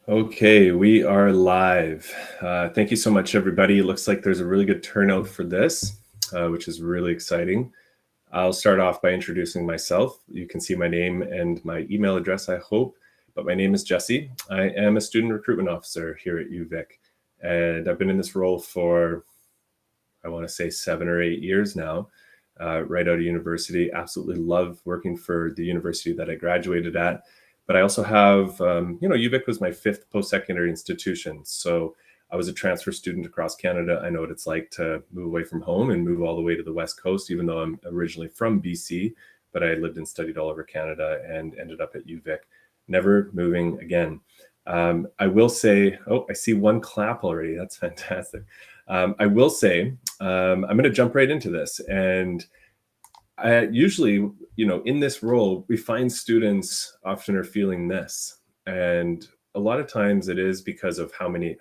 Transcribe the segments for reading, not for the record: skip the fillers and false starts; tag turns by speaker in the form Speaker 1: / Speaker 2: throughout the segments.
Speaker 1: Okay, we are live. Thank you so much, everybody. It looks like there's a really good turnout for this, which is really exciting. I'll start off by introducing myself. You can see my name and my email address, I hope, but my name is Jesse. I am a student recruitment officer here at UVic, and I've been in this role for, I want to say, 7 or 8 years now, right out of university. Absolutely love working for the university that I graduated at. But I also have, UVic was my fifth post-secondary institution. So I was a transfer student across Canada. I know what it's like to move away from home and move all the way to the West Coast, even though I'm originally from BC, but I lived and studied all over Canada and ended up at UVic, never moving again. I will say, oh, I see one clap already. That's fantastic. I will say, I'm going to jump right into this. And usually, in this role, we find students often are feeling this. And a lot of times it is because of how many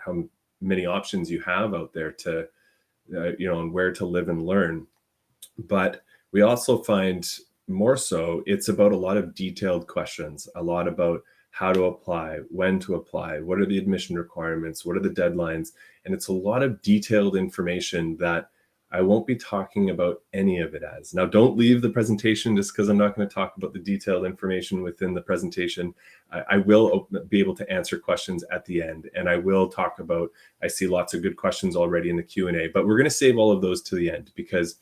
Speaker 1: options you have out there to, and where to live and learn. But we also find more so it's about a lot of detailed questions, a lot about how to apply, when to apply, what are the admission requirements, what are the deadlines, and it's a lot of detailed information that I won't be talking about any of it as. Now, don't leave the presentation just because I'm not going to talk about the detailed information within the presentation. I will be able to answer questions at the end, and I will talk about, I see lots of good questions already in the Q&A, but we're going to save all of those to the end because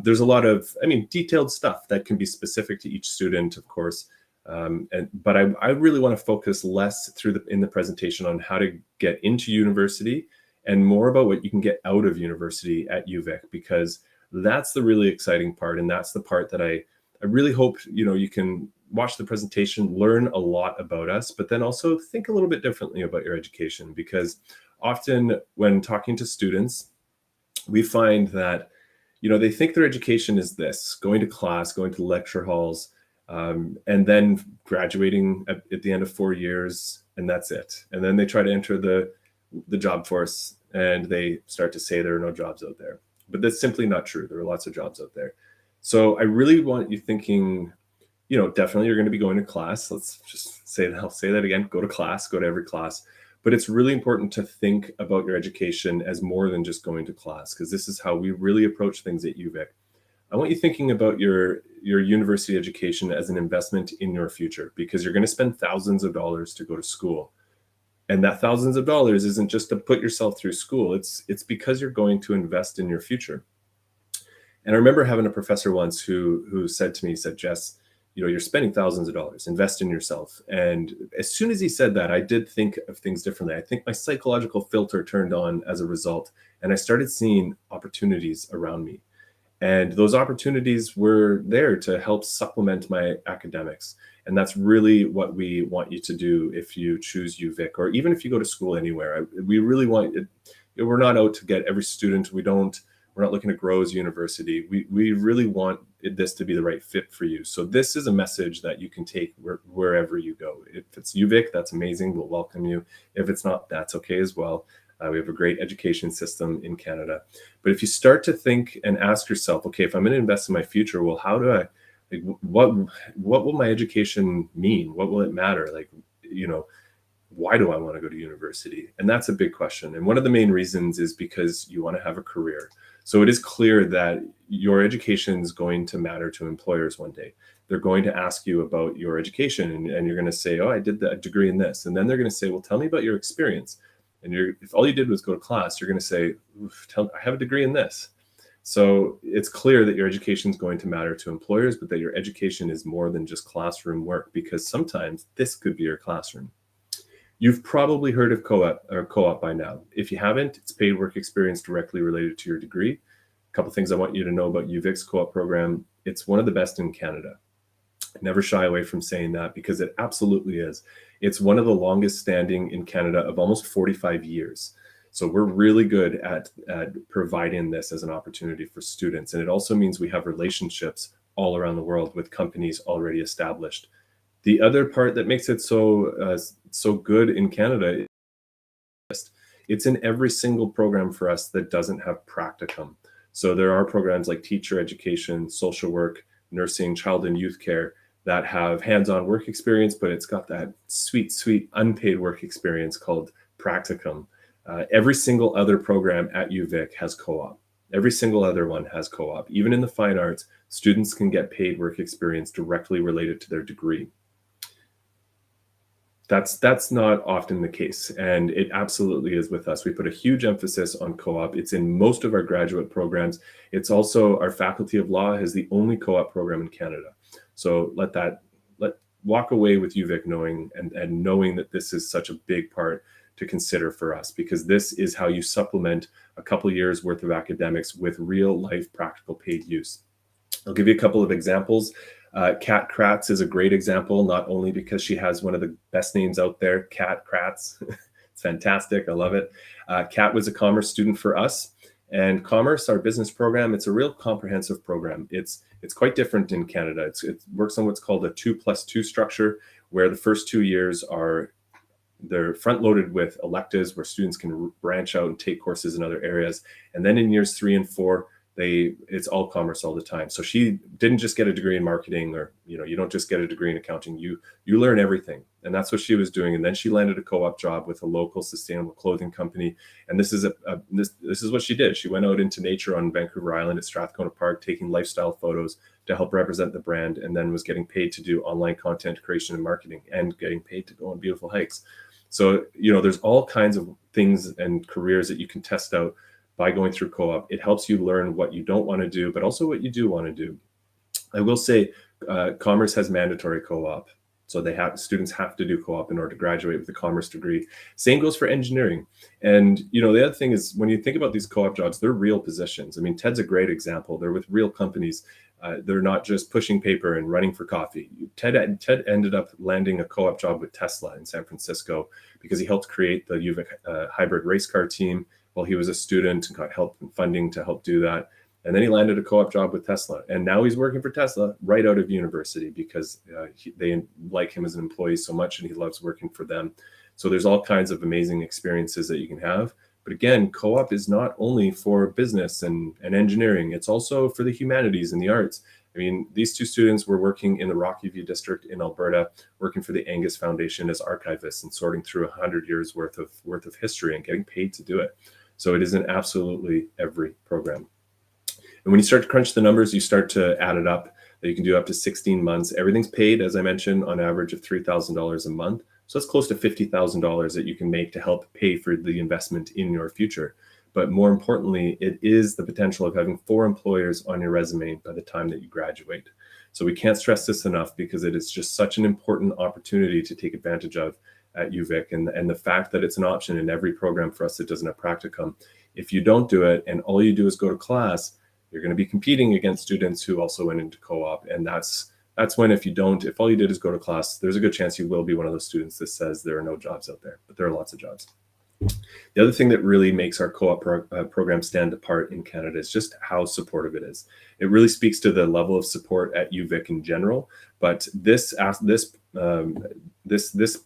Speaker 1: there's a lot of, detailed stuff that can be specific to each student, of course. But I really want to focus less in the presentation on how to get into university and more about what you can get out of university at UVic, because that's the really exciting part. And that's the part that I really hope, you can watch the presentation, learn a lot about us, but then also think a little bit differently about your education, because often when talking to students, we find that they think their education is this: going to class, going to lecture halls, and then graduating at the end of 4 years, and that's it. And then they try to enter the job force, and they start to say there are no jobs out there. But that's simply not true. There are lots of jobs out there. So I really want you thinking, definitely you're going to be going to class. Let's just say that. I'll say that again. Go to class, go to every class. But it's really important to think about your education as more than just going to class, because this is how we really approach things at UVic. I want you thinking about your university education as an investment in your future, because you're going to spend thousands of dollars to go to school. And that thousands of dollars isn't just to put yourself through school. It's because you're going to invest in your future. And I remember having a professor once who said to me, he said, Jess, you're spending thousands of dollars, invest in yourself. And as soon as he said that, I did think of things differently. I think my psychological filter turned on as a result, and I started seeing opportunities around me. And those opportunities were there to help supplement my academics. And that's really what we want you to do if you choose UVic, or even if you go to school anywhere. We really want it. We're not out to get every student. We're not looking to grow as a university. We really want this to be the right fit for you. So this is a message that you can take wherever you go. If it's UVic, that's amazing. We'll welcome you. If it's not, that's okay as well. We have a great education system in Canada. But if you start to think and ask yourself, okay, if I'm going to invest in my future, well, how do I, like, what will my education mean? What will it matter? Why do I want to go to university? And that's a big question. And one of the main reasons is because you want to have a career. So it is clear that your education is going to matter to employers one day. They're going to ask you about your education, and you're going to say, oh, I did a degree in this. And then they're going to say, well, tell me about your experience. And if all you did was go to class, you're going to say, I have a degree in this. So it's clear that your education is going to matter to employers, but that your education is more than just classroom work, because sometimes this could be your classroom. You've probably heard of co-op by now. If you haven't, it's paid work experience directly related to your degree. A couple things I want you to know about UVic's co-op program: it's one of the best in Canada. Never shy away from saying that, because it absolutely is. It's one of the longest standing in Canada, of almost 45 years. So we're really good at providing this as an opportunity for students. And it also means we have relationships all around the world with companies already established. The other part that makes it so good in Canada, it's in every single program for us that doesn't have practicum. So there are programs like teacher education, social work, nursing, child and youth care that have hands-on work experience, but it's got that sweet, sweet unpaid work experience called practicum. Every single other program at UVic has co-op. Every single other one has co-op. Even in the fine arts, students can get paid work experience directly related to their degree. That's not often the case, and it absolutely is with us. We put a huge emphasis on co-op. It's in most of our graduate programs. It's also our Faculty of Law has the only co-op program in Canada. So let walk away with UVic knowing and knowing that this is such a big part to consider for us, because this is how you supplement a couple years worth of academics with real life practical paid use. I'll give you a couple of examples. Kat Kratz is a great example, not only because she has one of the best names out there, Kat Kratz. It's fantastic. I love it. Kat was a commerce student for us, and commerce, our business program, it's a real comprehensive program. It's quite different in Canada. It works on what's called a 2+2 structure, where the first 2 years they're front loaded with electives where students can branch out and take courses in other areas. And then in years 3 and 4, it's all commerce all the time. So she didn't just get a degree in marketing, or you don't just get a degree in accounting. You learn everything, and that's what she was doing. And then she landed a co-op job with a local sustainable clothing company. And this is what she did. She went out into nature on Vancouver Island at Strathcona Park, taking lifestyle photos to help represent the brand, and then was getting paid to do online content creation and marketing, and getting paid to go on beautiful hikes. So there's all kinds of things and careers that you can test out by going through co-op. It helps you learn what you don't want to do, but also what you do want to do. I will say commerce has mandatory co-op. So students have to do co-op in order to graduate with a commerce degree. Same goes for engineering. And the other thing is, when you think about these co-op jobs, they're real positions. I mean, Ted's a great example. They're with real companies. They're not just pushing paper and running for coffee. Ted ended up landing a co-op job with Tesla in San Francisco because he helped create the UVic hybrid race car team while he was a student, and got help and funding to help do that. And then he landed a co-op job with Tesla. And now he's working for Tesla right out of university, because they like him as an employee so much, and he loves working for them. So there's all kinds of amazing experiences that you can have. But again, co-op is not only for business and engineering, it's also for the humanities and the arts. I mean, these two students were working in the Rocky View district in Alberta, working for the Angus Foundation as archivists and sorting through 100 years worth of history and getting paid to do it. So it is in absolutely every program. And when you start to crunch the numbers, you start to add it up. That you can do up to 16 months. Everything's paid, as I mentioned, on average of $3,000 a month. So that's close to $50,000 that you can make to help pay for the investment in your future. But more importantly, it is the potential of having 4 employers on your resume by the time that you graduate. So we can't stress this enough, because it is just such an important opportunity to take advantage of at UVic, and the fact that it's an option in every program for us that doesn't have practicum. If you don't do it and all you do is go to class, you're going to be competing against students who also went into co-op. And that's when, if all you did is go to class, there's a good chance you will be one of those students that says there are no jobs out there, but there are lots of jobs. The other thing that really makes our co-op program stand apart in Canada is just how supportive it is. It really speaks to the level of support at UVic in general, but this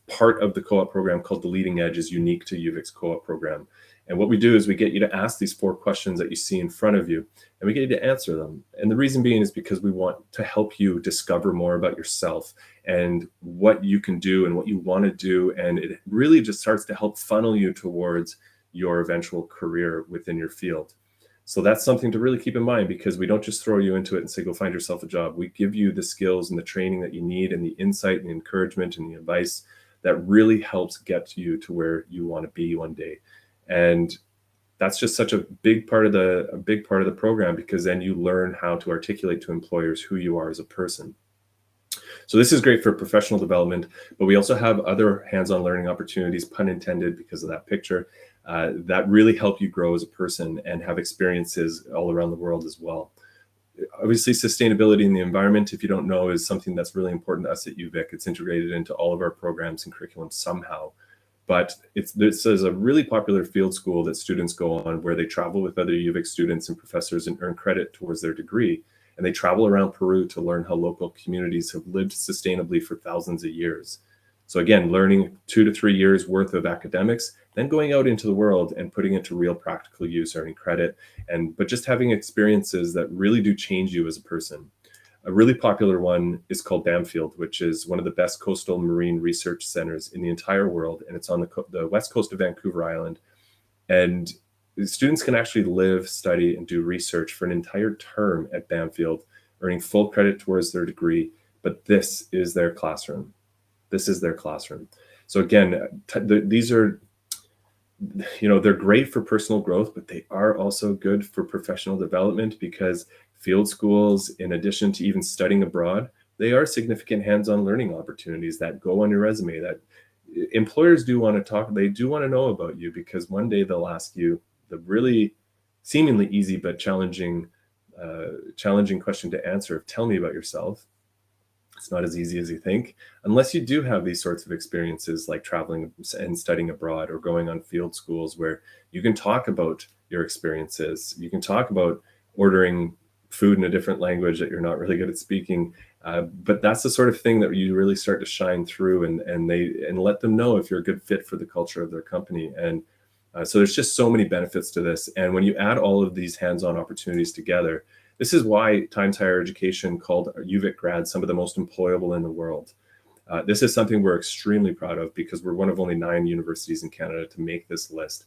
Speaker 1: part of the co-op program called the Leading Edge is unique to UVic's co-op program. And what we do is we get you to ask these 4 questions that you see in front of you, and we get you to answer them. And the reason being is because we want to help you discover more about yourself and what you can do and what you want to do. And it really just starts to help funnel you towards your eventual career within your field. So that's something to really keep in mind, because we don't just throw you into it and say, go find yourself a job. We give you the skills and the training that you need, and the insight and the encouragement and the advice that really helps get you to where you want to be one day. And that's just such a big part of the program, because then you learn how to articulate to employers who you are as a person. So this is great for professional development, but we also have other hands-on learning opportunities, pun intended, because of that picture, that really help you grow as a person and have experiences all around the world as well. Obviously, sustainability in the environment, if you don't know, is something that's really important to us at UVic. It's integrated into all of our programs and curriculum somehow. But this is a really popular field school that students go on, where they travel with other UVic students and professors and earn credit towards their degree. And they travel around Peru to learn how local communities have lived sustainably for thousands of years. So again, learning 2 to 3 years worth of academics, then going out into the world and putting it to real practical use, earning credit, but just having experiences that really do change you as a person. A really popular one is called Bamfield, which is one of the best coastal marine research centers in the entire world. And it's on the west coast of Vancouver Island. And students can actually live, study, and do research for an entire term at Bamfield, earning full credit towards their degree. But this is their classroom. This is their classroom. So again, these are, they're great for personal growth, but they are also good for professional development, because field schools, in addition to even studying abroad, they are significant hands-on learning opportunities that go on your resume, that employers do want to talk, they do want to know about you, because one day they'll ask you the really seemingly easy but challenging question to answer of, tell me about yourself. It's not as easy as you think, unless you do have these sorts of experiences like traveling and studying abroad, or going on field schools where you can talk about your experiences. You can talk about ordering food in a different language that you're not really good at speaking. But that's the sort of thing that you really start to shine through, and let them know if you're a good fit for the culture of their company. And so there's just so many benefits to this. And when you add all of these hands-on opportunities together, this is why Times Higher Education called UVic grads some of the most employable in the world. This is something we're extremely proud of, because we're one of only 9 universities in Canada to make this list.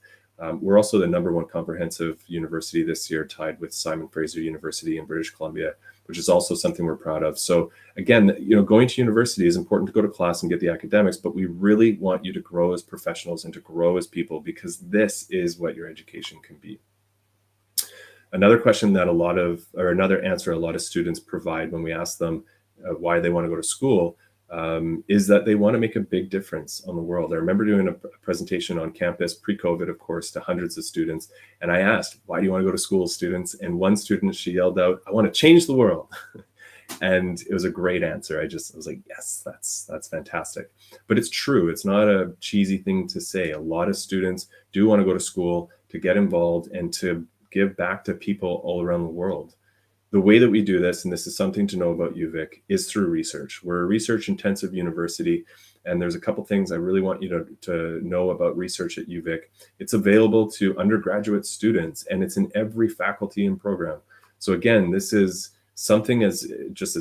Speaker 1: We're also the #1 comprehensive university this year, tied with Simon Fraser University in British Columbia, which is also something we're proud of. So again, going to university is important to go to class and get the academics, but we really want you to grow as professionals and to grow as people, because this is what your education can be. Another question that another answer a lot of students provide when we ask them why they want to go to school is that they want to make a big difference on the world. I remember doing a presentation on campus pre-COVID, of course, to hundreds of students. And I asked, why do you want to go to school, students? And one student, she yelled out, I want to change the world. And it was a great answer. I was like, yes, that's fantastic. But it's true. It's not a cheesy thing to say. A lot of students do want to go to school to get involved and to give back to people all around the world. The way that we do this, and this is something to know about UVic, is through research. We're a research-intensive university, and there's a couple things I really want you to know about research at UVic. It's available to undergraduate students, and it's in every faculty and program. So again, this is something as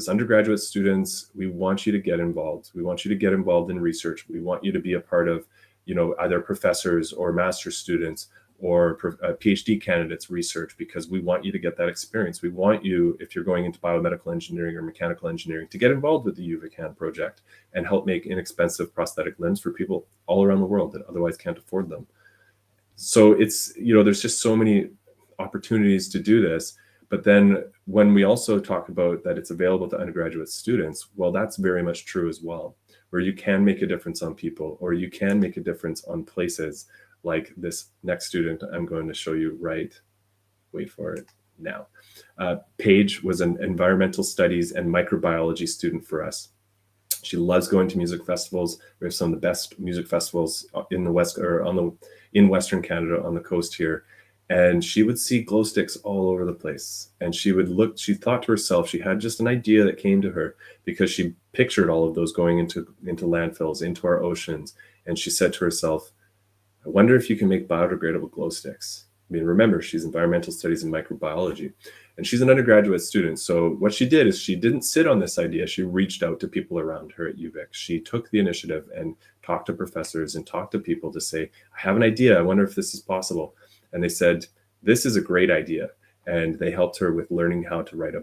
Speaker 1: undergraduate students, we want you to get involved. We want you to get involved in research. We want you to be a part of, either professors or master's students or PhD candidates research, because we want you to get that experience. We want you, if you're going into biomedical engineering or mechanical engineering, to get involved with the UVic Hand project and help make inexpensive prosthetic limbs for people all around the world that otherwise can't afford them. So it's, there's just so many opportunities to do this. But then when we also talk about that it's available to undergraduate students, well, that's very much true as well, where you can make a difference on people, or you can make a difference on places. Like this next student I'm going to show you wait for it now. Paige was an environmental studies and microbiology student for us. She loves going to music festivals. We have some of the best music festivals in the West, or in Western Canada, on the coast here. And she would see glow sticks all over the place. And she thought to herself, she had just an idea that came to her, because she pictured all of those going into landfills, into our oceans. And she said to herself, I wonder if you can make biodegradable glow sticks. I mean, remember, she's environmental studies and microbiology, and she's an undergraduate student. So what she did is she didn't sit on this idea. She reached out to people around her at UVic. She took the initiative and talked to professors and talked to people to say, I have an idea. I wonder if this is possible. And they said, this is a great idea. And they helped her with learning how to write a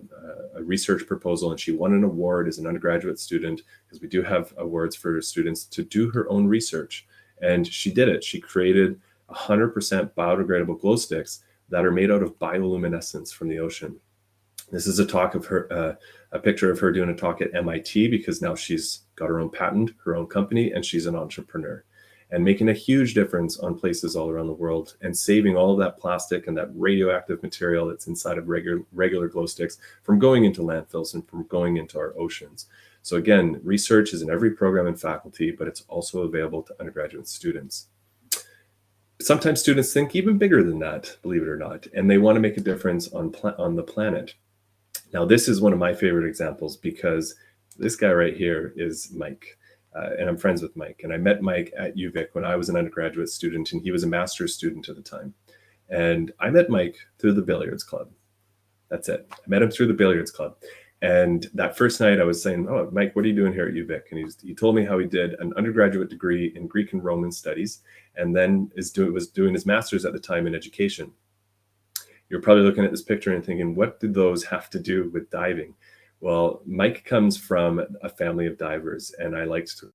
Speaker 1: research proposal. And she won an award as an undergraduate student, because we do have awards for students to do her own research. And she did it. She created 100% biodegradable glow sticks that are made out of bioluminescence from the ocean. This is a picture of her doing a talk at MIT, because now she's got her own patent, her own company, and she's an entrepreneur, and making a huge difference on places all around the world, and saving all of that plastic and that radioactive material that's inside of regular glow sticks from going into landfills and from going into our oceans. So again, research is in every program and faculty, but it's also available to undergraduate students. Sometimes students think even bigger than that, believe it or not, and they want to make a difference on the planet. Now, this is one of my favorite examples, because this guy right here is Mike, and I'm friends with Mike. And I met Mike at UVic when I was an undergraduate student, and he was a master's student at the time. And I met Mike through the billiards club. That's it. I met him through the billiards club. And that first night I was saying, "Oh, Mike, what are you doing here at UVic?" And he told me how he did an undergraduate degree in Greek and Roman studies, and then was doing his master's at the time in education. You're probably looking at this picture and thinking, what did those have to do with diving? Well, Mike comes from a family of divers, and I liked to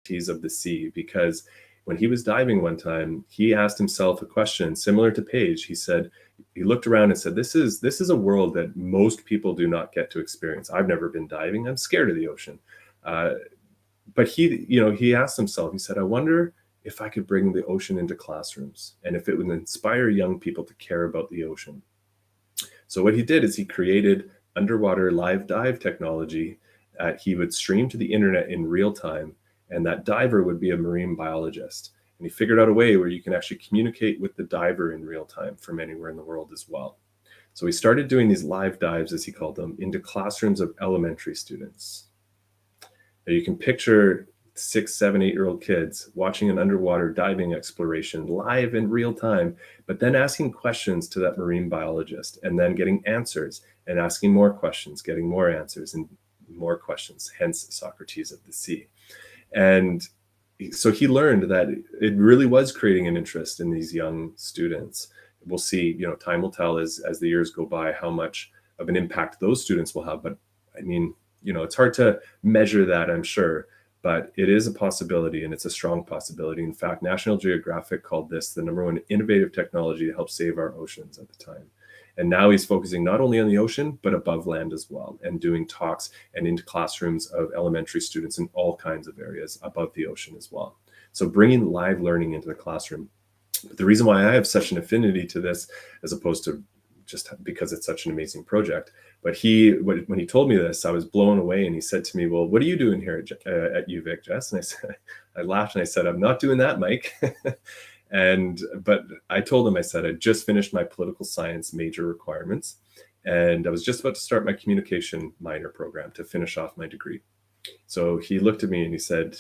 Speaker 1: tease of the sea because when he was diving one time, he asked himself a question similar to Paige. He said, he looked around and said, this is a world that most people do not get to experience. I've never been diving. I'm scared of the ocean. But he asked himself, he said, I wonder if I could bring the ocean into classrooms and if it would inspire young people to care about the ocean. So what he did is he created underwater live dive technology that he would stream to the internet in real time, and that diver would be a marine biologist. And he figured out a way where you can actually communicate with the diver in real time from anywhere in the world as well. So he started doing these live dives, as he called them, into classrooms of elementary students. Now you can picture 6, 7, 8-year-old kids watching an underwater diving exploration live in real time, but then asking questions to that marine biologist and then getting answers and asking more questions, getting more answers and more questions, hence Socrates of the sea. And so he learned that it really was creating an interest in these young students. We'll see, time will tell as the years go by how much of an impact those students will have. But I mean, it's hard to measure that, I'm sure, but it is a possibility, and it's a strong possibility. In fact, National Geographic called this the #1 innovative technology to help save our oceans at the time. And now he's focusing not only on the ocean, but above land as well, and doing talks and into classrooms of elementary students in all kinds of areas above the ocean as well. So bringing live learning into the classroom. But the reason why I have such an affinity to this, as opposed to just because it's such an amazing project, but when he told me this, I was blown away, and he said to me, "Well, what are you doing here at UVic, Jess?" And I laughed and I said, "I'm not doing that, Mike." But I told him, I said, I just finished my political science major requirements, and I was just about to start my communication minor program to finish off my degree. So he looked at me and he said,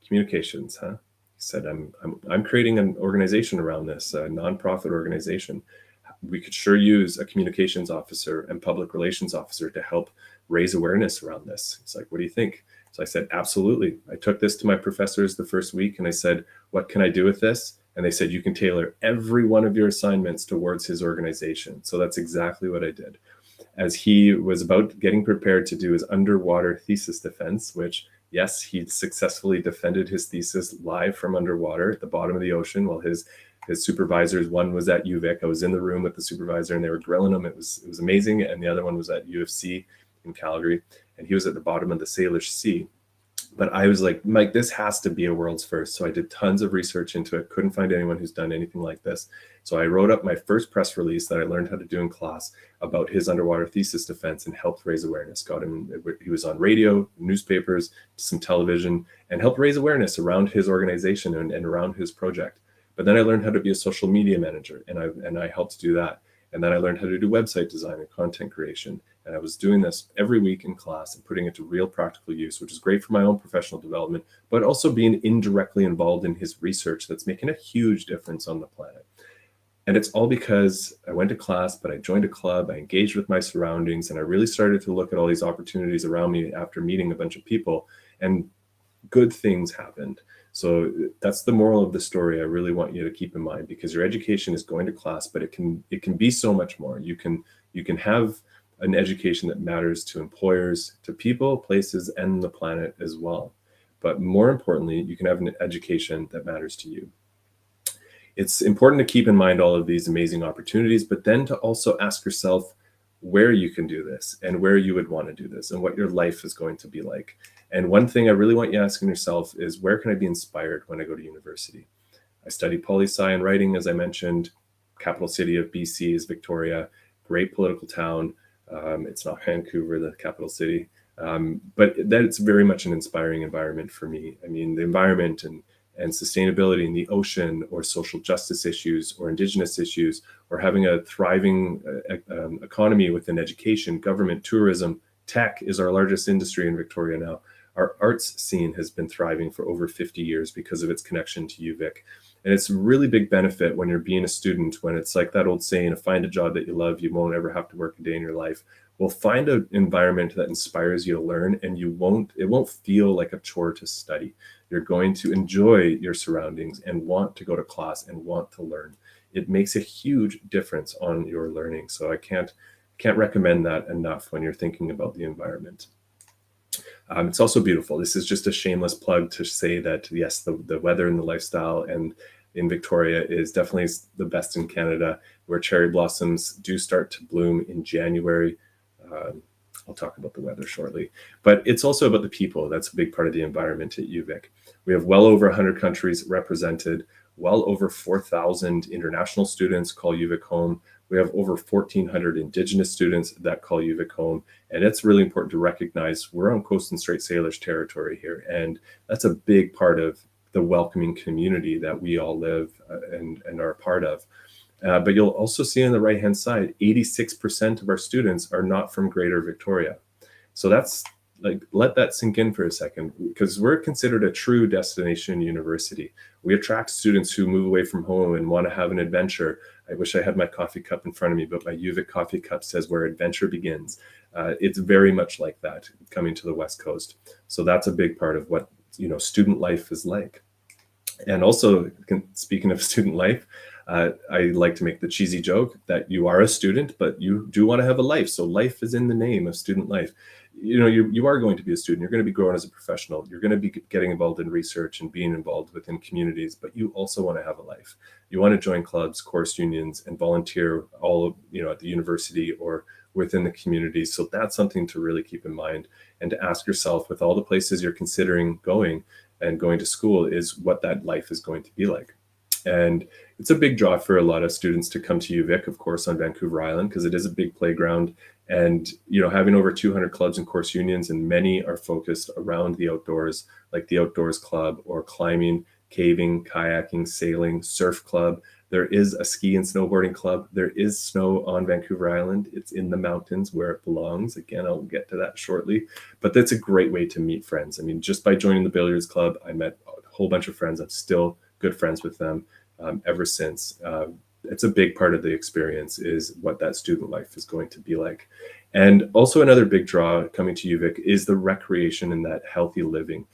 Speaker 1: "Communications, huh?" He said, I'm creating an organization around this, a nonprofit organization. We could sure use a communications officer and public relations officer to help raise awareness around this. He's like, "What do you think?" So I said, "Absolutely." I took this to my professors the first week and I said, "What can I do with this?" And they said, "You can tailor every one of your assignments towards his organization." So that's exactly what I did. As he was about getting prepared to do his underwater thesis defense, which, yes, he successfully defended his thesis live from underwater at the bottom of the ocean while his supervisors, one was at UVic. I was in the room with the supervisor and they were grilling him. It was amazing. And the other one was at UFC in Calgary, and he was at the bottom of the Salish Sea. But I was like, "Mike, this has to be a world's first." So I did tons of research into it. Couldn't find anyone who's done anything like this. So I wrote up my first press release that I learned how to do in class about his underwater thesis defense and helped raise awareness. He was on radio, newspapers, some television, and helped raise awareness around his organization and around his project. But then I learned how to be a social media manager, and I helped do that. And then I learned how to do website design and content creation. And I was doing this every week in class and putting it to real practical use, which is great for my own professional development, but also being indirectly involved in his research that's making a huge difference on the planet. And it's all because I went to class, but I joined a club, I engaged with my surroundings, and I really started to look at all these opportunities around me after meeting a bunch of people, and good things happened. So that's the moral of the story I really want you to keep in mind, because your education is going to class, but it can be so much more. You can have an education that matters to employers, to people, places, and the planet as well. But more importantly, you can have an education that matters to you. It's important to keep in mind all of these amazing opportunities, but then to also ask yourself where you can do this and where you would want to do this and what your life is going to be like. And one thing I really want you asking yourself is, where can I be inspired when I go to university? I study poli-sci and writing, as I mentioned. Capital city of BC is Victoria, great political town. It's not Vancouver, the capital city, but that's very much an inspiring environment for me. I mean, the environment and sustainability in the ocean, or social justice issues, or Indigenous issues, or having a thriving economy within education, government, tourism. Tech is our largest industry in Victoria now. Our arts scene has been thriving for over 50 years because of its connection to UVic. And it's a really big benefit when you're being a student, when it's like that old saying, find a job that you love, you won't ever have to work a day in your life. Well, find an environment that inspires you to learn, and it won't feel like a chore to study. You're going to enjoy your surroundings and want to go to class and want to learn. It makes a huge difference on your learning. So I can't recommend that enough when you're thinking about the environment. It's also beautiful. This is just a shameless plug to say that, yes, the weather and the lifestyle and in Victoria is definitely the best in Canada, where cherry blossoms do start to bloom in January. I'll talk about the weather shortly, but it's also about the people. That's a big part of the environment at UVic. We have well over 100 countries represented, well over 4,000 international students call UVic home. We have over 1,400 Indigenous students that call UVic home. And it's really important to recognize we're on Coast and Strait Salish territory here. And that's a big part of the welcoming community that we all live and are a part of. But you'll also see on the right-hand side, 86% of our students are not from Greater Victoria. So that's like, let that sink in for a second, because we're considered a true destination university. We attract students who move away from home and want to have an adventure. I wish I had my coffee cup in front of me, but my UVic coffee cup says where adventure begins. It's very much like that coming to the West Coast. So that's a big part of what, student life is like. And also, speaking of student life, I like to make the cheesy joke that you are a student, but you do want to have a life. So life is in the name of student life. You are going to be a student. You're going to be growing as a professional. You're going to be getting involved in research and being involved within communities, but you also want to have a life. You want to join clubs, course unions, and volunteer all at the university or within the community. So that's something to really keep in mind, and to ask yourself, with all the places you're considering going and going to school, is what that life is going to be like. And it's a big draw for a lot of students to come to UVic, of course, on Vancouver Island, because it is a big playground. And, having over 200 clubs and course unions, and many are focused around the outdoors, like the Outdoors Club, or climbing, caving, kayaking, sailing, surf club. There is a ski and snowboarding club. There is snow on Vancouver Island. It's in the mountains where it belongs. Again, I'll get to that shortly. But that's a great way to meet friends. I mean, just by joining the billiards club, I met a whole bunch of friends. I'm still good friends with them ever since. It's a big part of the experience, is what that student life is going to be like. And also another big draw coming to UVic is the recreation and that healthy living.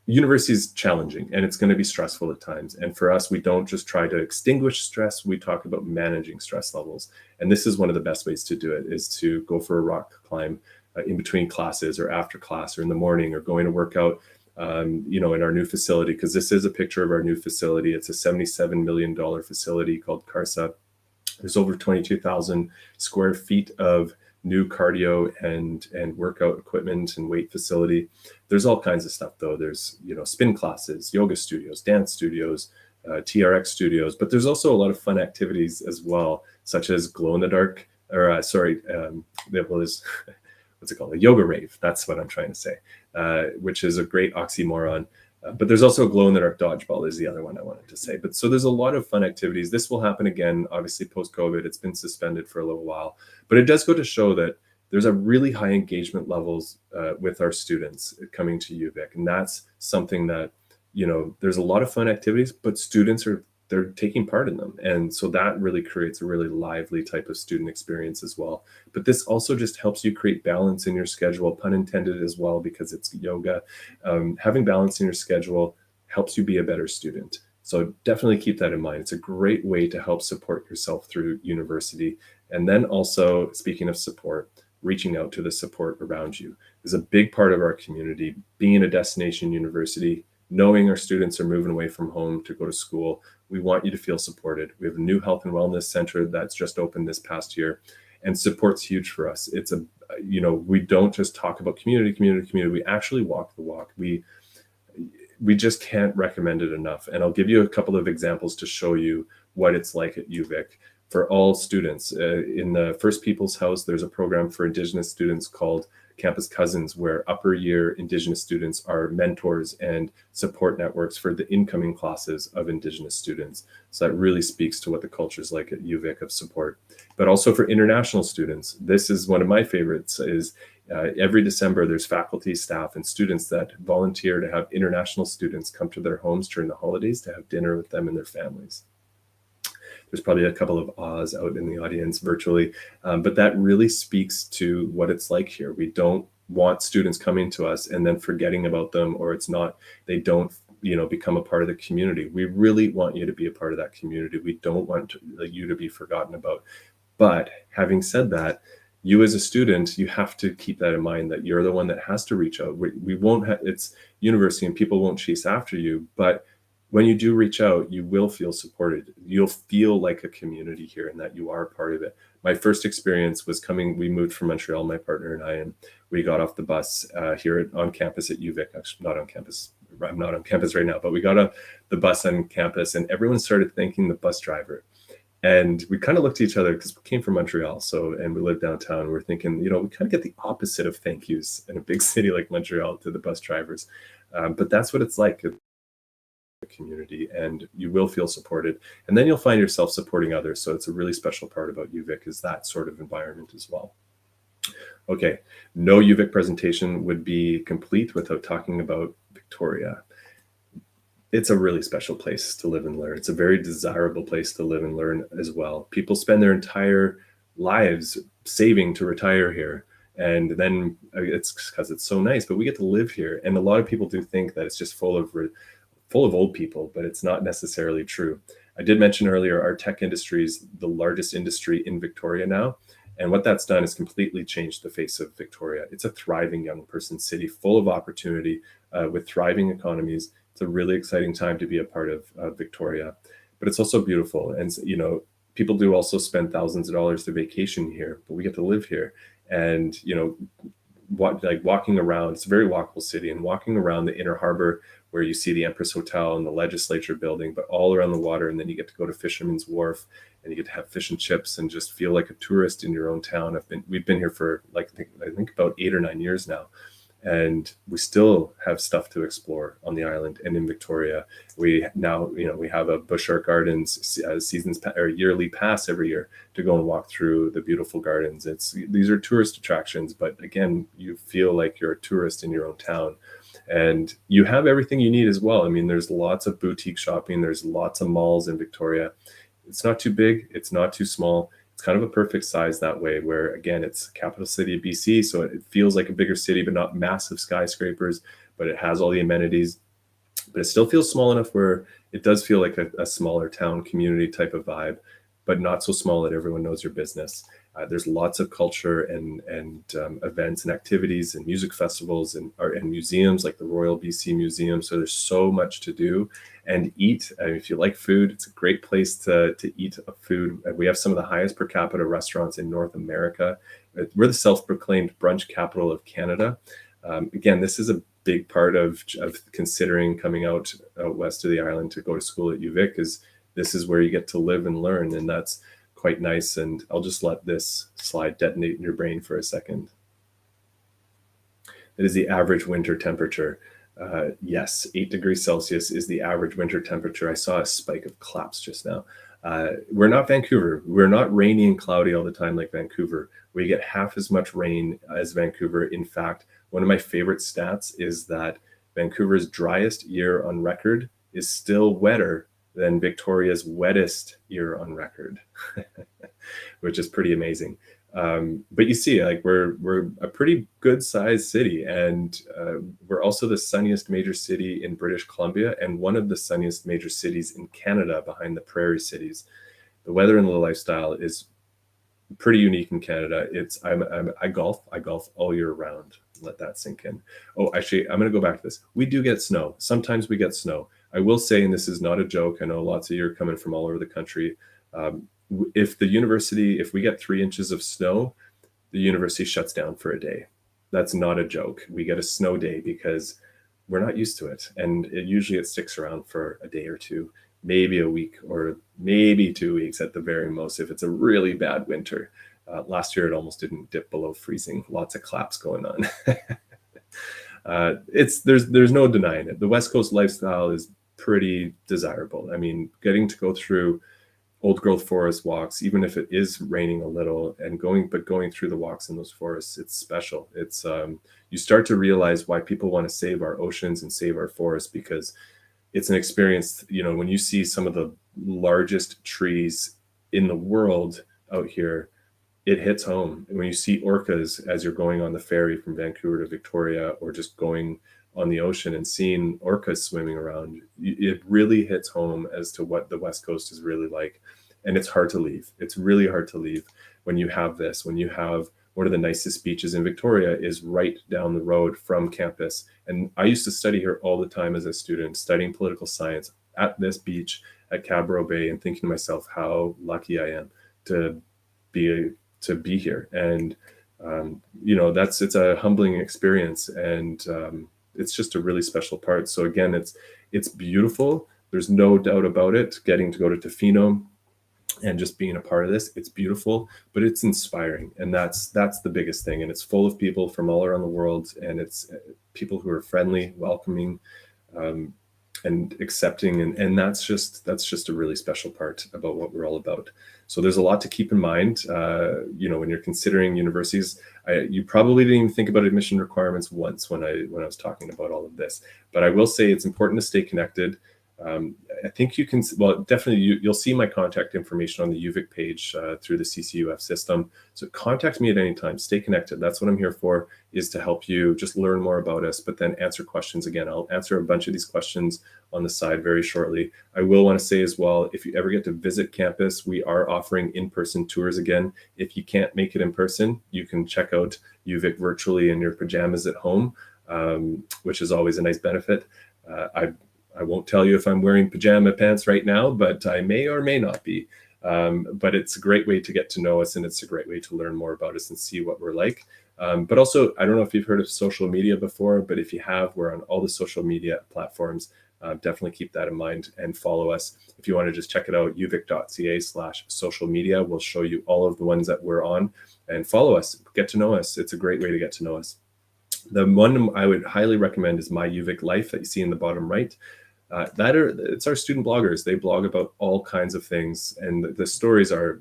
Speaker 1: University is challenging, and it's going to be stressful at times. And for us, we don't just try to extinguish stress. We talk about managing stress levels. And this is one of the best ways to do it, is to go for a rock climb in between classes, or after class, or in the morning, or going to work out in our new facility, because this is a picture of our new facility. It's a $77 million facility called CARSA. There's over 22,000 square feet of new cardio and workout equipment and weight facility. There's all kinds of stuff, though. There's spin classes, yoga studios, dance studios, TRX studios, but there's also a lot of fun activities as well, such as glow in the dark, that was what's it called? A yoga rave. That's what I'm trying to say, which is a great oxymoron. But there's also glow in the dark dodgeball is the other one I wanted to say. But so there's a lot of fun activities. This will happen again, obviously post-COVID. It's been suspended for a little while, but it does go to show that there's a really high engagement levels with our students coming to UVic. And that's something that, there's a lot of fun activities, but students they're taking part in them. And so that really creates a really lively type of student experience as well. But this also just helps you create balance in your schedule, pun intended as well, because it's yoga. Having balance in your schedule helps you be a better student. So definitely keep that in mind. It's a great way to help support yourself through university. And then also, speaking of support, reaching out to the support around you is a big part of our community. Being a destination university, knowing our students are moving away from home to go to school, we want you to feel supported. We have a new health and wellness center that's just opened this past year, and support's huge for us. It's we don't just talk about community. We actually walk the walk. We just can't recommend it enough. And I'll give you a couple of examples to show you what it's like at UVic for all students. In the First People's House, there's a program for Indigenous students called Campus Cousins, where upper year Indigenous students are mentors and support networks for the incoming classes of Indigenous students. So that really speaks to what the culture is like at UVic of support. But also for international students, this is one of my favorites, is Every December, there's faculty, staff, and students that volunteer to have international students come to their homes during the holidays to have dinner with them and their families. There's probably a couple of ahs out in the audience virtually, but that really speaks to what it's like here. We don't want students coming to us and then forgetting about them, or they don't become a part of the community. We really want you to be a part of that community. We don't want you to be forgotten about. But having said that, you as a student, you have to keep that in mind, that you're the one that has to reach out. We won't have, it's university and people won't chase after you, but when you do reach out, you will feel supported. You'll feel like a community here and that you are part of it. My first experience was we moved from Montreal, my partner and I, and we got off the bus here on campus at UVic. Actually, not on campus. I'm not on campus right now, but we got off the bus on campus and everyone started thanking the bus driver. And we kind of looked at each other because we came from Montreal, and we live downtown. We're thinking, we kind of get the opposite of thank yous in a big city like Montreal to the bus drivers. But that's what it's like. Community, and you will feel supported, and then you'll find yourself supporting others. So it's a really special part about UVic, is that sort of environment as well. Okay, no UVic presentation would be complete without talking about Victoria. It's a really special place to live and learn. It's a very desirable place to live and learn as well. People spend their entire lives saving to retire here, and then it's because it's so nice, but we get to live here. And a lot of people do think that it's just full of old people, but it's not necessarily true. I did mention earlier, our tech industry is the largest industry in Victoria now. And what that's done is completely changed the face of Victoria. It's a thriving young person city full of opportunity with thriving economies. It's a really exciting time to be a part of Victoria, but it's also beautiful. And, people do also spend thousands of dollars to vacation here, but we get to live here. And, walking around, it's a very walkable city, and walking around the inner harbor where you see the Empress Hotel and the legislature building, but all around the water. And then you get to go to Fisherman's Wharf and you get to have fish and chips and just feel like a tourist in your own town. We've been here for I think about 8 or 9 years now. And we still have stuff to explore on the island and in Victoria. We have a Bush Art Gardens yearly pass every year to go and walk through the beautiful gardens. These are tourist attractions, but again, you feel like you're a tourist in your own town. And you have everything you need as well. I mean, there's lots of boutique shopping. There's lots of malls in Victoria. It's not too big. It's not too small. It's kind of a perfect size that way, where again, it's capital city of BC. So it feels like a bigger city, but not massive skyscrapers, but it has all the amenities. But it still feels small enough where it does feel like a smaller town community type of vibe, but not so small that everyone knows your business. There's lots of culture and events and activities and music festivals and art and museums like the Royal BC Museum. So there's so much to do and eat. If you like food, it's a great place to eat food. We have some of the highest per capita restaurants in North America. We're the self-proclaimed brunch capital of Canada. Again, this is a big part of considering coming out west of the island to go to school at UVic, is this is where you get to live and learn, and that's quite nice. And I'll just let this slide detonate in your brain for a second. It is the average winter temperature. Yes, 8 degrees Celsius is the average winter temperature. I saw a spike of claps just now. We're not Vancouver. We're not rainy and cloudy all the time like Vancouver. We get half as much rain as Vancouver. In fact, one of my favorite stats is that Vancouver's driest year on record is still wetter than Victoria's wettest year on record, which is pretty amazing. But you see, like we're a pretty good sized city, and we're also the sunniest major city in British Columbia and one of the sunniest major cities in Canada behind the prairie cities. The weather and the lifestyle is pretty unique in Canada. I golf all year round. Let that sink in. Oh, actually, I'm going to go back to this. We do get snow. Sometimes we get snow. I will say, and this is not a joke, I know lots of you are coming from all over the country. If we get 3 inches of snow, the university shuts down for a day. That's not a joke. We get a snow day because we're not used to it. And it sticks around for a day or two, maybe a week, or maybe 2 weeks at the very most if it's a really bad winter. Last year, it almost didn't dip below freezing. Lots of claps going on. There's no denying it. The West Coast lifestyle is pretty desirable. I mean, getting to go through old growth forest walks, even if it is raining a little, and going through the walks in those forests, it's special. It's you start to realize why people want to save our oceans and save our forests, because it's an experience. When you see some of the largest trees in the world out here, it hits home. When you see orcas as you're going on the ferry from Vancouver to Victoria, or just going on the ocean and seeing orcas swimming around, it really hits home as to what the West Coast is really like. And it's hard to leave. It's really hard to leave when you have this, when you have one of the nicest beaches in Victoria is right down the road from campus. And I used to study here all the time as a student, studying political science at this beach at Cabro Bay, and thinking to myself how lucky I am to be here. And it's a humbling experience, and it's just a really special part. So again, it's beautiful. There's no doubt about it. Getting to go to Tofino and just being a part of this, it's beautiful, but it's inspiring, and that's the biggest thing. And it's full of people from all around the world, and it's people who are friendly, welcoming, and accepting, and that's just a really special part about what we're all about. So there's a lot to keep in mind. When you're considering universities, you probably didn't even think about admission requirements once when I was talking about all of this. But I will say it's important to stay connected. I think you can, definitely you'll see my contact information on the UVic page through the CCUF system. So contact me at any time, stay connected. That's what I'm here for, is to help you just learn more about us, but then answer questions. Again, I'll answer a bunch of these questions on the side very shortly. I will want to say as well, if you ever get to visit campus, we are offering in-person tours again. If you can't make it in person, you can check out UVic virtually in your pajamas at home, which is always a nice benefit. I won't tell you if I'm wearing pajama pants right now, but I may or may not be. But it's a great way to get to know us, and it's a great way to learn more about us and see what we're like. But also, I don't know if you've heard of social media before, but if you have, we're on all the social media platforms. Definitely keep that in mind and follow us. If you want to just check it out, uvic.ca/social media. We'll show you all of the ones that we're on, and follow us, get to know us. It's a great way to get to know us. The one I would highly recommend is My UVic Life that you see in the bottom right. It's our student bloggers. They blog about all kinds of things, and the stories they're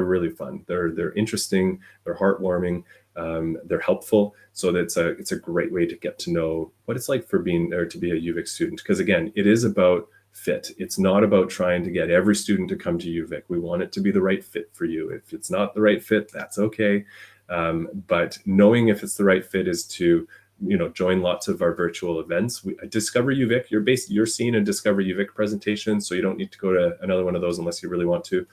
Speaker 1: really fun. They're interesting. They're heartwarming. They're helpful. So it's a great way to get to know what it's like to be a UVic student. Because again, it is about fit. It's not about trying to get every student to come to UVic. We want it to be the right fit for you. If it's not the right fit, that's okay. But knowing if it's the right fit is to join lots of our virtual events. Discover UVic. You're seeing a Discover UVic presentation, so you don't need to go to another one of those unless you really want to.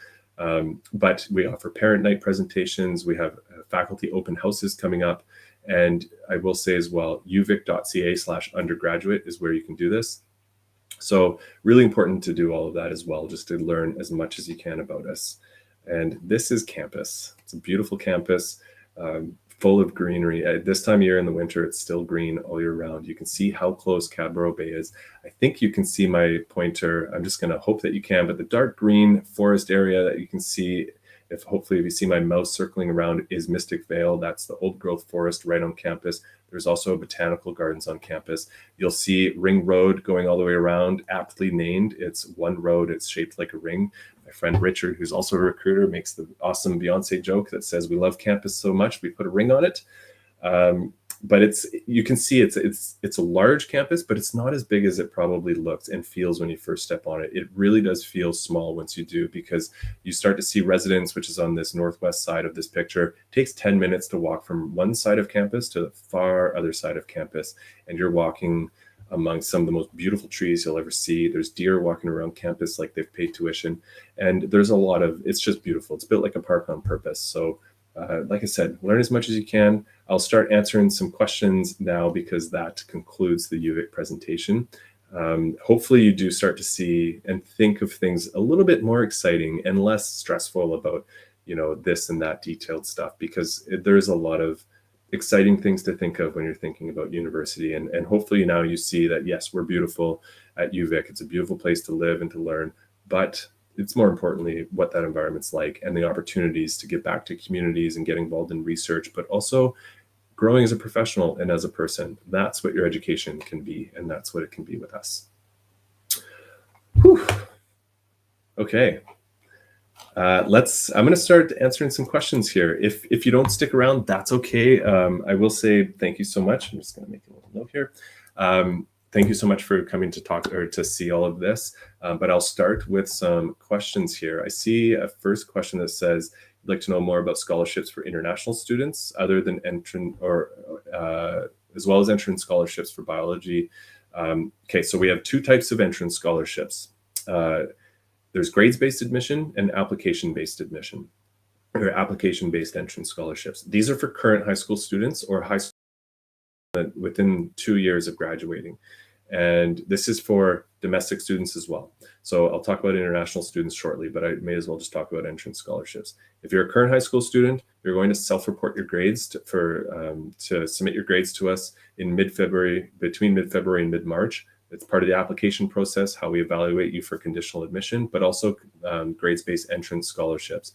Speaker 1: But we offer parent night presentations. We have faculty open houses coming up. And I will say as well, uvic.ca/undergraduate is where you can do this. So really important to do all of that as well, just to learn as much as you can about us. And this is campus. It's a beautiful campus. Full of greenery. At this time of year in the winter, it's still green all year round. You can see how close Cabro Bay is. I think you can see my pointer. I'm just going to hope that you can, but the dark green forest area that you can see, if you see my mouse circling around, is Mystic Vale. That's the old growth forest right on campus. There's also botanical gardens on campus. You'll see Ring Road going all the way around, aptly named. It's one road. It's shaped like a ring. My friend Richard, who's also a recruiter, makes the awesome Beyonce joke that says, "We love campus so much, we put a ring on it." But you can see it's a large campus, but it's not as big as it probably looks and feels when you first step on it. It really does feel small once you do, because you start to see residence, which is on this northwest side of this picture. It takes 10 minutes to walk from one side of campus to the far other side of campus, and you're walking among some of the most beautiful trees you'll ever see. There's deer walking around campus like they've paid tuition, and there's it's just beautiful. It's built like a park on purpose. So like I said, learn as much as you can. I'll start answering some questions now, because that concludes the UVic presentation. Hopefully you do start to see and think of things a little bit more exciting and less stressful about, this and that detailed stuff, because there's a lot of exciting things to think of when you're thinking about university. And hopefully now you see that, yes, we're beautiful at UVic. It's a beautiful place to live and to learn, but it's more importantly what that environment's like, and the opportunities to give back to communities and get involved in research, but also growing as a professional and as a person. That's what your education can be, and that's what it can be with us. Whew. Okay. I'm going to start answering some questions here. If you don't stick around, that's okay. I will say thank you so much. I'm just going to make a little note here. Thank you so much for coming to talk or to see all of this. But I'll start with some questions here. I see a first question that says, I'd like to know more about scholarships for international students other than entrant or as well as entrance scholarships for biology. Okay, so we have two types of entrance scholarships. There's grades-based admission and application-based admission, or application-based entrance scholarships. These are for current high school students or high school within 2 years of graduating. And this is for domestic students as well. So I'll talk about international students shortly, but I may as well just talk about entrance scholarships. If you're a current high school student, you're going to self-report your grades to submit your grades to us in mid-February, between mid-February and mid-March. It's part of the application process, how we evaluate you for conditional admission, but also grades-based entrance scholarships.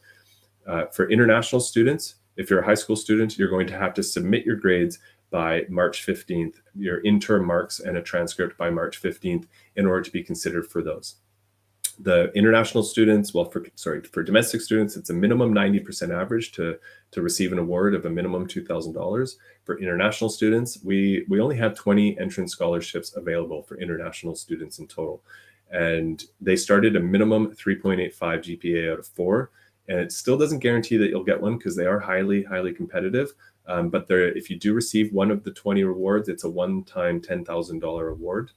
Speaker 1: For international students, if you're a high school student, you're going to have to submit your grades by March 15th, your interim marks and a transcript by March 15th in order to be considered for those. The international students, well, for domestic students, it's a minimum 90% average to receive an award of a minimum $2,000. For international students, we only have 20 entrance scholarships available for international students in total. And they started a minimum 3.85 GPA out of 4. And it still doesn't guarantee that you'll get one because they are highly, highly competitive. But if you do receive one of the 20 rewards, it's a one-time $10,000 award.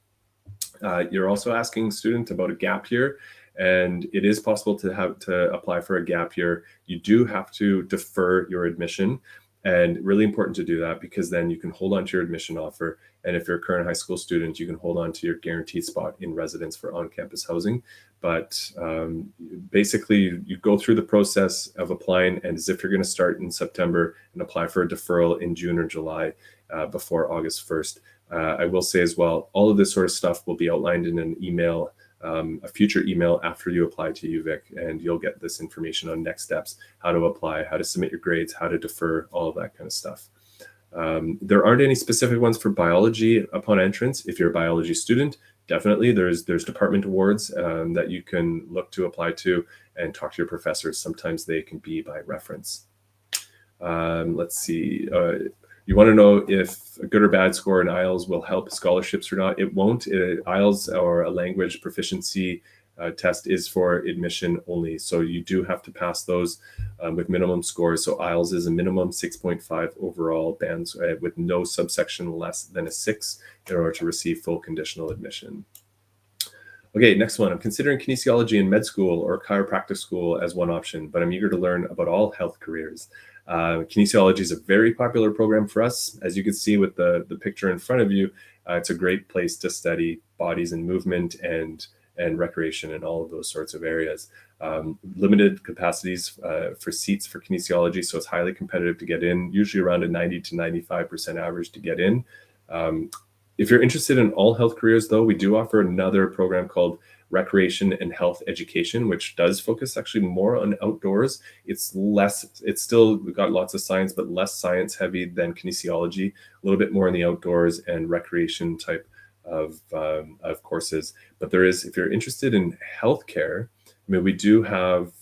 Speaker 1: You're also asking students about a gap year, and it is possible to apply for a gap year. You do have to defer your admission, and really important to do that because then you can hold on to your admission offer. And if you're a current high school student, you can hold on to your guaranteed spot in residence for on-campus housing. But basically, you go through the process of applying, and as if you're going to start in September and apply for a deferral in June or July before August 1st. I will say as well, all of this sort of stuff will be outlined in an email, a future email after you apply to UVic, and you'll get this information on next steps, how to apply, how to submit your grades, how to defer, all of that kind of stuff. There aren't any specific ones for biology upon entrance. If you're a biology student, definitely there's department awards that you can look to apply to and talk to your professors. Sometimes they can be by reference. Let's see. You want to know if a good or bad score in IELTS will help scholarships or not? It won't. IELTS, or a language proficiency test, is for admission only. So you do have to pass those with minimum scores. So IELTS is a minimum 6.5 overall bands with no subsection less than a 6 in order to receive full conditional admission. Okay, next one. I'm considering kinesiology in med school or chiropractic school as one option, but I'm eager to learn about all health careers. Kinesiology is a very popular program for us. As you can see with the picture in front of you, it's a great place to study bodies and movement and recreation and all of those sorts of areas. Limited capacities for seats for kinesiology, so it's highly competitive to get in, usually around a 90 to 95% average to get in. If you're interested in all health careers, though, we do offer another program called Recreation and Health Education, which does focus actually more on outdoors. It's still got lots of science, but less science heavy than kinesiology, a little bit more in the outdoors and recreation type of courses. But there is, if you're interested in healthcare, I mean, we do have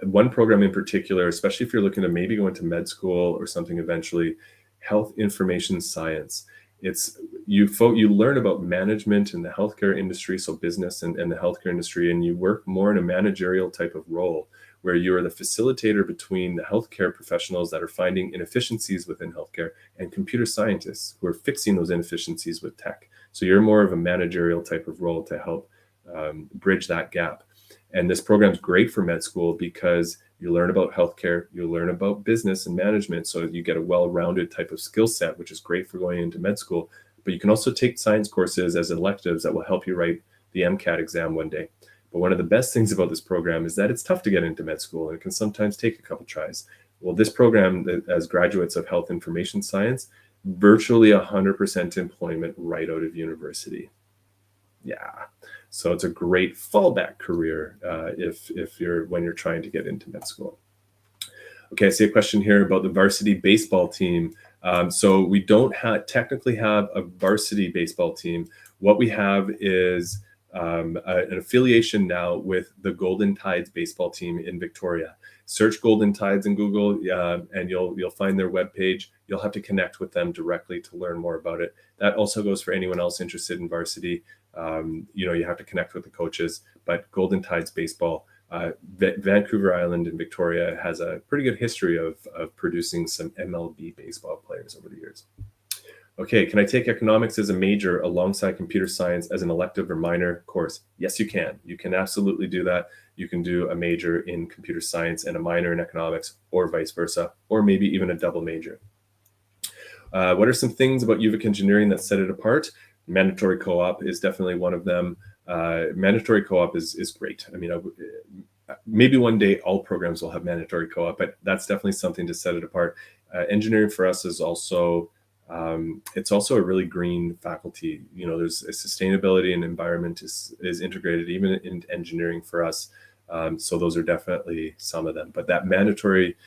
Speaker 1: one program in particular, especially if you're looking to maybe go into med school or something eventually, health information science. It's you learn about management in the healthcare industry, so business and the healthcare industry, and you work more in a managerial type of role where you are the facilitator between the healthcare professionals that are finding inefficiencies within healthcare and computer scientists who are fixing those inefficiencies with tech. So you're more of a managerial type of role to help bridge that gap. And this program is great for med school because you learn about healthcare, you learn about business and management, so you get a well-rounded type of skill set, which is great for going into med school. But you can also take science courses as electives that will help you write the MCAT exam one day. But one of the best things about this program is that it's tough to get into med school, and it can sometimes take a couple tries. Well, this program, as graduates of health information science, virtually 100% employment right out of university. Yeah. So it's a great fallback career when you're trying to get into med school. Okay, I see a question here about the varsity baseball team. So we don't technically have a varsity baseball team. What we have is an affiliation now with the Golden Tides baseball team in Victoria. Search Golden Tides in Google, and you'll find their webpage. You'll have to connect with them directly to learn more about it. That also goes for anyone else interested in varsity. You have to connect with the coaches, but Golden Tides baseball, Vancouver Island in Victoria has a pretty good history of producing some MLB baseball players over the years. Okay, can I take economics as a major alongside computer science as an elective or minor course? Yes, you can. You can absolutely do that. You can do a major in computer science and a minor in economics, or vice versa, or maybe even a double major. What are some things about UVic engineering that set it apart? Mandatory co-op is definitely one of them. Mandatory co-op is great. I mean, maybe one day all programs will have mandatory co-op, but that's definitely something to set it apart. Engineering for us is also it's also a really green faculty. There's a sustainability and environment is integrated even in engineering for us. So those are definitely some of them. But that mandatory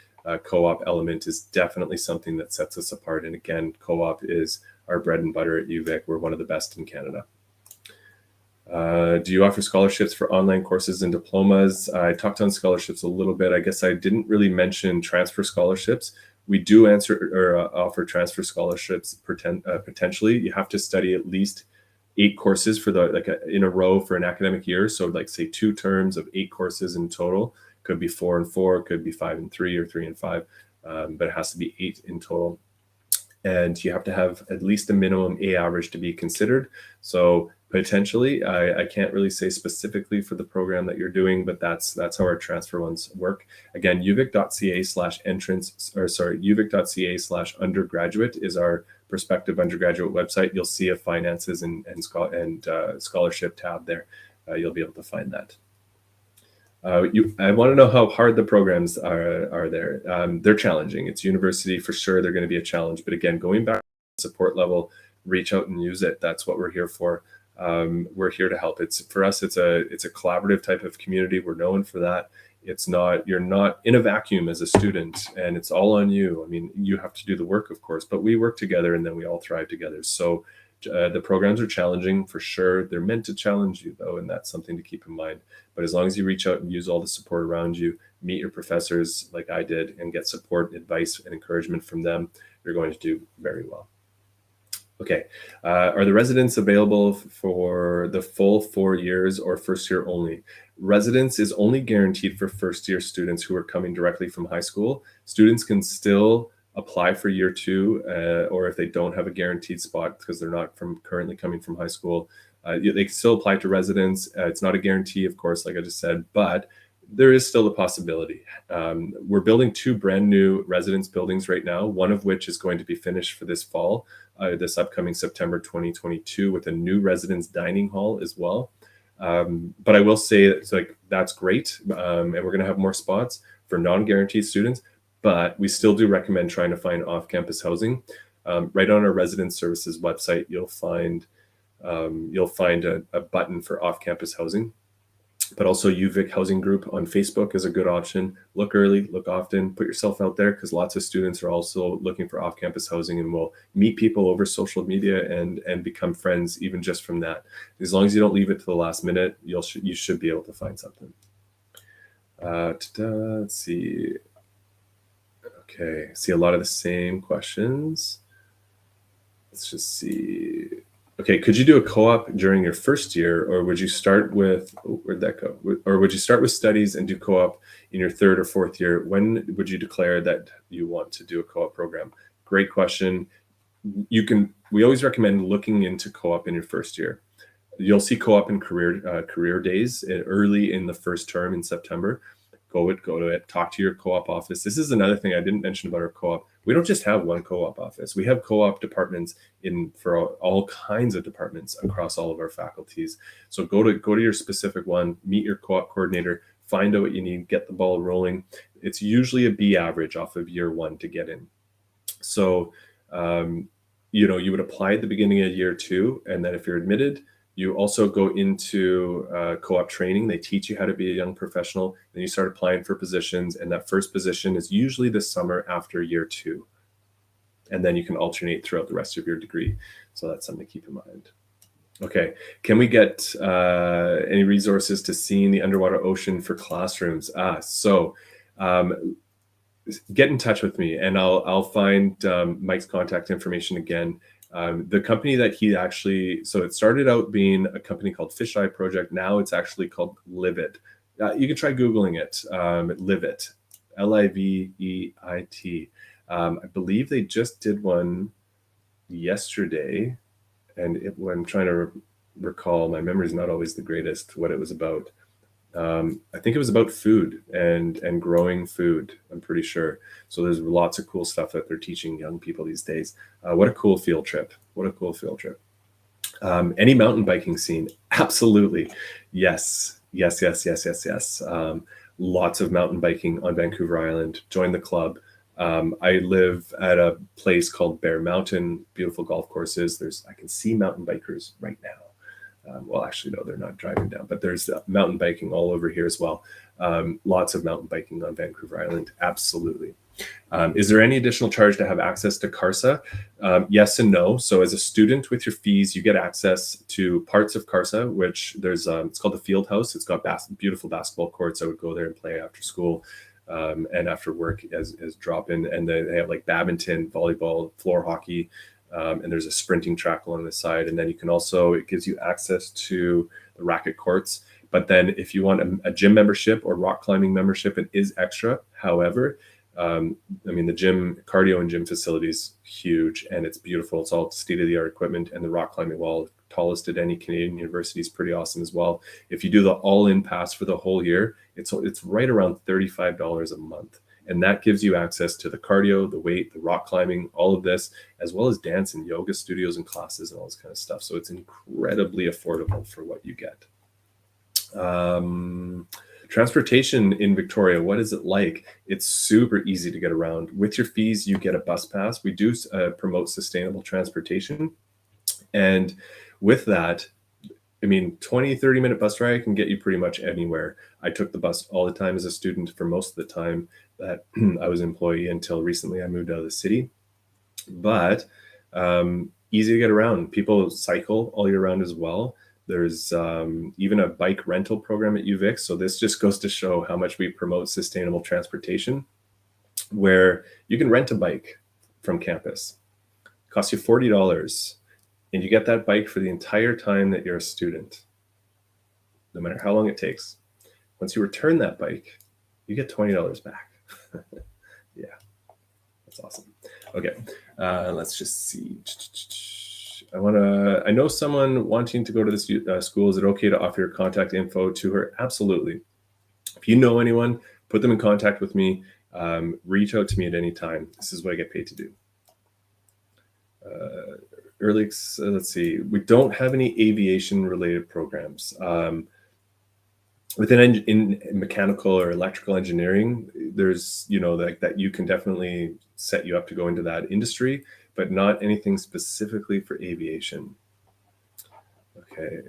Speaker 1: co-op element is definitely something that sets us apart. And again, co-op is our bread and butter at UVic. We're one of the best in Canada. Do you offer scholarships for online courses and diplomas? I talked on scholarships a little bit. I guess I didn't really mention transfer scholarships. We do offer transfer scholarships potentially. You have to study at least 8 courses for in a row for an academic year. So say 2 terms of 8 courses in total. Could be 4 and 4, could be 5 and 3, or 3 and 5, but it has to be 8 in total. And you have to have at least a minimum A average to be considered. So potentially, I can't really say specifically for the program that you're doing, but that's how our transfer ones work. Again, uvic.ca/undergraduate is our prospective undergraduate website. You'll see a finances and scholarship tab there. You'll be able to find that. I want to know how hard the programs are there. They're challenging. It's university for sure. They're going to be a challenge. But again, going back to the support level, reach out and use it. That's what we're here for. We're here to help. For us, it's a collaborative type of community. We're known for that. You're not in a vacuum as a student, and it's all on you. I mean, you have to do the work, of course, but we work together and then we all thrive together. So the programs are challenging for sure. They're meant to challenge you though, and that's something to keep in mind. But as long as you reach out and use all the support around you, meet your professors like I did, and get support, advice, and encouragement from them, you're going to do very well. Okay, are the residents available for the full 4 years or first year only? Residence is only guaranteed for first year students who are coming directly from high school. Students can still apply for year 2, or if they don't have a guaranteed spot because they're not currently coming from high school, they can still apply to residence. It's not a guarantee, of course, like I just said, but there is still a possibility. We're building 2 brand new residence buildings right now, one of which is going to be finished for this fall, this upcoming September 2022, with a new residence dining hall as well. But I will say that's great, and we're going to have more spots for non-guaranteed students. But we still do recommend trying to find off-campus housing. Right on our residence services website, you'll find a button for off-campus housing. But also UVic Housing Group on Facebook is a good option. Look early, look often, put yourself out there, because lots of students are also looking for off-campus housing, and will meet people over social media and become friends even just from that. As long as you don't leave it to the last minute, you should be able to find something. Let's see. Okay, see a lot of the same questions. Let's just see. Okay, could you do a co-op during your first year, or would you start with, where'd that go? Or would you start with studies and do co-op in your 3rd or 4th year? When would you declare that you want to do a co-op program? Great question. We always recommend looking into co-op in your first year. You'll see co-op in career days early in the first term in September. Go to it, talk to your co-op office. This is another thing I didn't mention about our co-op. We don't just have one co-op office. We have co-op departments for all kinds of departments across all of our faculties. So go to your specific one, meet your co-op coordinator, find out what you need, get the ball rolling. It's usually a B average off of year 1 to get in. So, you would apply at the beginning of year 2, and then if you're admitted, you also go into co-op training. They teach you how to be a young professional. Then you start applying for positions, and that first position is usually this summer after year 2. And then you can alternate throughout the rest of your degree. So that's something to keep in mind. Okay. Can we get any resources to seeing the underwater ocean for classrooms? Get in touch with me, and I'll find Mike's contact information again. The company that he actually, so it started out being a company called Fisheye Project. Now it's actually called Livet. You can try Googling it, Livet, Livet. I believe they just did one yesterday, and I'm trying to recall. My memory is not always the greatest. What it was about. I think it was about food and growing food. I'm pretty sure. So there's lots of cool stuff that they're teaching young people these days. What a cool field trip! What a cool field trip! Any mountain biking scene? Absolutely, yes, yes, yes, yes, yes, yes. Lots of mountain biking on Vancouver Island. Join the club. I live at a place called Bear Mountain. Beautiful golf courses. I can see mountain bikers right now. Well, actually, no, they're not driving down, but there's mountain biking all over here as well. Lots of mountain biking on Vancouver Island. Absolutely. Is there any additional charge to have access to CARSA? Yes and no. So as a student with your fees, you get access to parts of CARSA, which it's called the Field House. It's got beautiful basketball courts. I would go there and play after school and after work as drop-in. And they have like badminton, volleyball, floor hockey, and there's a sprinting track along the side. And then it gives you access to the racket courts. But then if you want a gym membership or rock climbing membership, it is extra. However, the gym, cardio and gym facilities, huge, and it's beautiful. It's all state-of-the-art equipment, and the rock climbing wall, tallest at any Canadian university, is pretty awesome as well. If you do the all-in pass for the whole year, it's right around $35 a month. And that gives you access to the cardio, the weight, the rock climbing, all of this, as well as dance and yoga studios and classes and all this kind of stuff. So it's incredibly affordable for what you get. Transportation in Victoria, what is it like? It's super easy to get around. With your fees, you get a bus pass. We do promote sustainable transportation. And with that, 20, 30-minute bus ride can get you pretty much anywhere. I took the bus all the time as a student for most of the time that I was an employee until recently I moved out of the city. But easy to get around. People cycle all year round as well. There's even a bike rental program at UVic. So this just goes to show how much we promote sustainable transportation, where you can rent a bike from campus. It costs you $40, and you get that bike for the entire time that you're a student, no matter how long it takes. Once you return that bike, you get $20 back. Yeah, that's awesome. Okay, let's just see. I know someone wanting to go to this school. Is it okay to offer your contact info to her? Absolutely. If you know anyone, put them in contact with me. Reach out to me at any time. This is what I get paid to do. Let's see. We don't have any aviation related programs. Within in mechanical or electrical engineering, there's, that you can definitely set you up to go into that industry, but not anything specifically for aviation. Okay.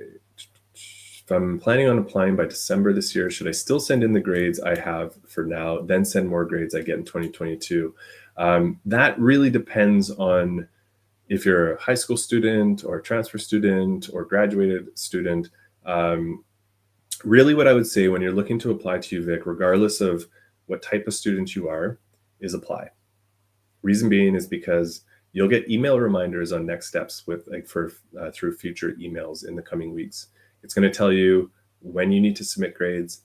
Speaker 1: If I'm planning on applying by December this year, should I still send in the grades I have for now, then send more grades I get in 2022? That really depends on if you're a high school student or a transfer student or graduated student. Really what I would say when you're looking to apply to UVic, regardless of what type of student you are, is apply. Reason being is because you'll get email reminders on next steps through future emails in the coming weeks. It's going to tell you when you need to submit grades,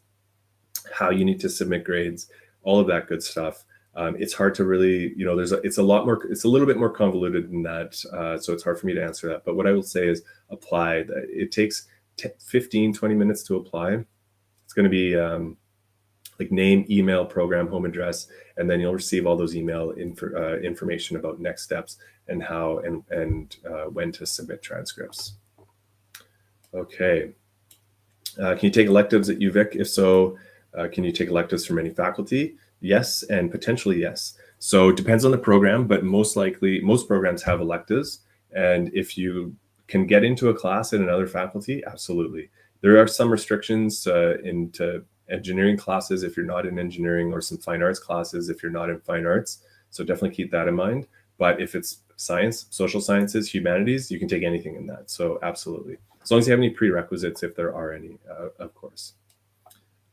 Speaker 1: how you need to submit grades, all of that good stuff. It's hard to really, it's a little bit more convoluted than that. So it's hard for me to answer that. But what I will say is apply. It takes 15, 20 minutes to apply. It's going to be like name, email, program, home address, and then you'll receive all those email information about next steps and how and when to submit transcripts. Okay. Can you take electives at UVic? If so, can you take electives from any faculty? Yes, and potentially yes. So it depends on the program, but most likely, most programs have electives. And if you can get into a class at another faculty, absolutely. There are some restrictions into engineering classes if you're not in engineering, or some fine arts classes if you're not in fine arts. So definitely keep that in mind. But if it's science, social sciences, humanities, you can take anything in that. So absolutely. as long as you have any prerequisites, if there are any, of course.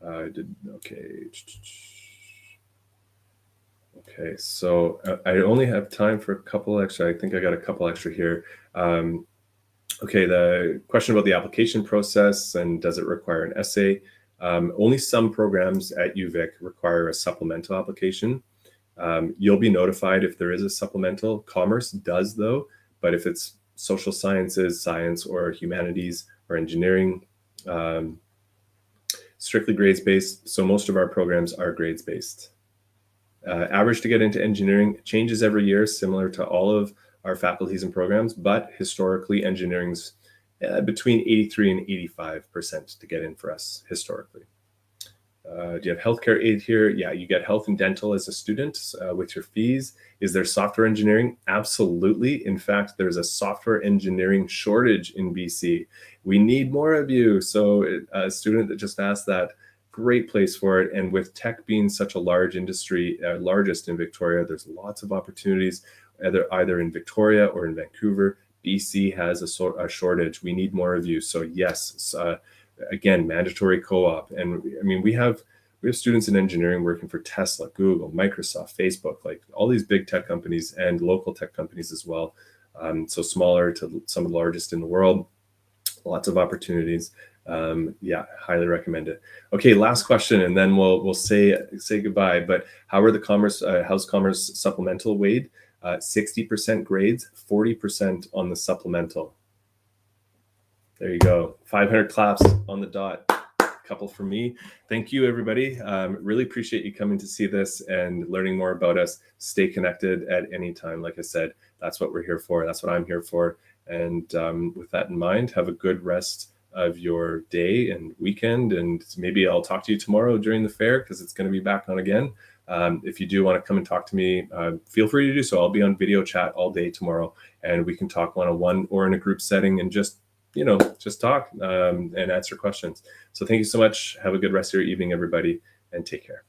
Speaker 1: Okay. Okay, so I only have time for a couple extra. I think I got a couple extra here. Okay, the question about the application process and does it require an essay? Only some programs at UVic require a supplemental application. You'll be notified if there is a supplemental. Commerce does though, but if it's social sciences, science, or humanities or engineering, strictly grades-based. So most of our programs are grades-based. Average to get into engineering changes every year, similar to all of our faculties and programs, but historically engineering's between 83 and 85% to get in for us historically. Do you have healthcare aid here? Yeah, you get health and dental as a student with your fees. Is there software engineering? Absolutely. In fact, there's a software engineering shortage in BC. We need more of you. So a student that just asked that, great place for it. And with tech being such a large industry, largest in Victoria, there's lots of opportunities, either in Victoria or in Vancouver. BC has a shortage. We need more of you. So yes, again, mandatory co-op. And I mean, we have students in engineering working for Tesla, Google, Microsoft, Facebook, like all these big tech companies and local tech companies as well. So smaller to some of the largest in the world, lots of opportunities. Yeah, highly recommend it. Okay, last question, and then we'll say goodbye. But how are the how's commerce supplemental weighed? 60% grades, 40% on the supplemental. There you go. 500 claps on the dot. Couple for me. Thank you, everybody. Really appreciate you coming to see this and learning more about us. Stay connected at any time. Like I said, that's what we're here for. That's what I'm here for. And with that in mind, have a good rest of your day and weekend. And maybe I'll talk to you tomorrow during the fair because it's going to be back on again. If you do want to come and talk to me, feel free to do so. I'll be on video chat all day tomorrow, and we can talk one-on-one or in a group setting and just talk and answer questions. So thank you so much. Have a good rest of your evening, everybody, and take care.